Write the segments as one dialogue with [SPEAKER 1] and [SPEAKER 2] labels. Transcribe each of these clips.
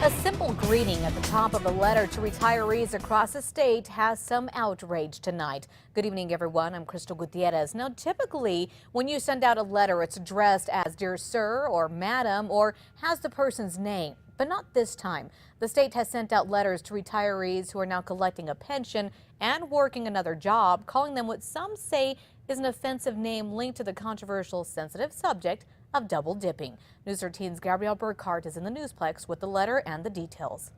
[SPEAKER 1] A simple greeting at the top of a letter to retirees across the state has some outrage tonight. Good evening, everyone. I'm Crystal Gutierrez. Now, typically, when you send out a letter, it's addressed as Dear Sir or Madam or has the person's name. But not this time. The state has sent out letters to retirees who are now collecting a pension and working another job, calling them what some say is an offensive name linked to the controversial, sensitive subject of double dipping. News 13's Gabrielle Burkhart is in the Newsplex with the letter and the details.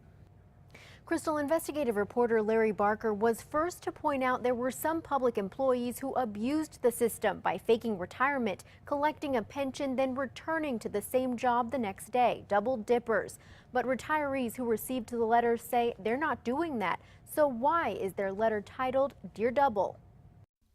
[SPEAKER 2] Crystal, investigative reporter Larry Barker was first to point out there were some public employees who abused the system by faking retirement, collecting a pension, then returning to the same job the next day. Double dippers. But retirees who received the letter say they're not doing that. So why is their letter titled Dear Double?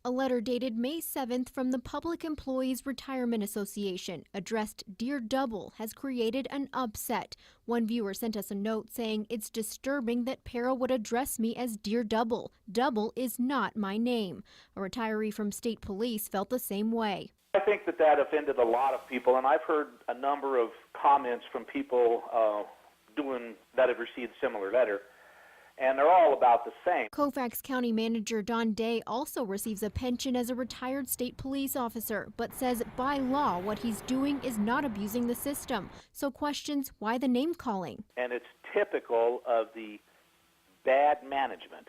[SPEAKER 2] A letter dated May 7th from the Public Employees Retirement Association, addressed Dear Double, has created an upset. One viewer sent us a note saying it's disturbing that Para would address me as Dear Double. Double is not my name. A retiree from state police felt the same way.
[SPEAKER 3] I think that offended a lot of people, and I've heard a number of comments from people that have received a similar letter. And they're all about the same.
[SPEAKER 2] Colfax County Manager Don Day also receives a pension as a retired state police officer, but says by law what he's doing is not abusing the system. So questions why the name calling.
[SPEAKER 3] And it's typical of the bad management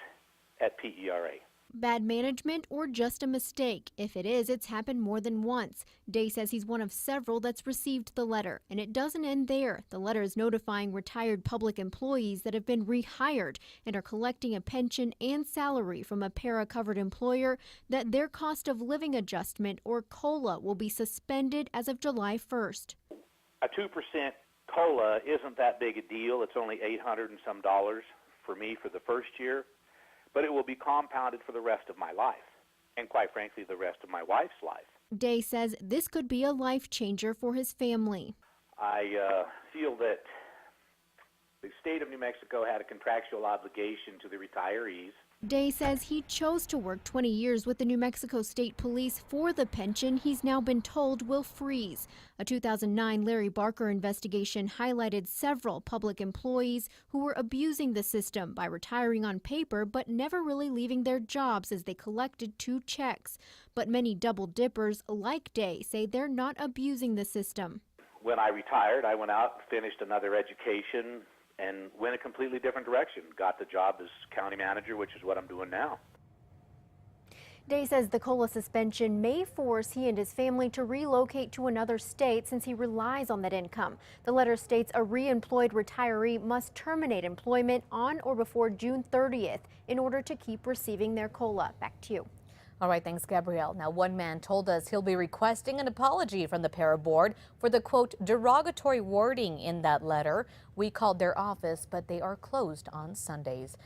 [SPEAKER 3] at PERA.
[SPEAKER 2] Bad management or just a mistake? If it is, it's happened more than once. Day says he's one of several that's received the letter. And it doesn't end there. The letter is notifying retired public employees that have been rehired and are collecting a pension and salary from a para-covered employer that their cost of living adjustment or COLA will be suspended as of July 1st.
[SPEAKER 3] A 2% COLA isn't that big a deal. It's only $800 and some for me for the first year. But it will be compounded for the rest of my life, and quite frankly, the rest of my wife's life.
[SPEAKER 2] Day says this could be a life changer for his family.
[SPEAKER 3] I feel that the state of New Mexico had a contractual obligation to the retirees.
[SPEAKER 2] Day says he chose to work 20 years with the New Mexico State Police for the pension he's now been told will freeze. A 2009 Larry Barker investigation highlighted several public employees who were abusing the system by retiring on paper but never really leaving their jobs as they collected 2 checks. But many double dippers like Day say they're not abusing the system.
[SPEAKER 3] When I retired, I went out and finished another education and went a completely different direction. Got the job as county manager, which is what I'm doing now.
[SPEAKER 2] Day says the COLA suspension may force he and his family to relocate to another state since he relies on that income. The letter states a reemployed retiree must terminate employment on or before June 30th in order to keep receiving their COLA. Back to you.
[SPEAKER 1] All right, thanks, Gabrielle. Now, one man told us he'll be requesting an apology from the para board for the, quote, derogatory wording in that letter. We called their office, but they are closed on Sundays.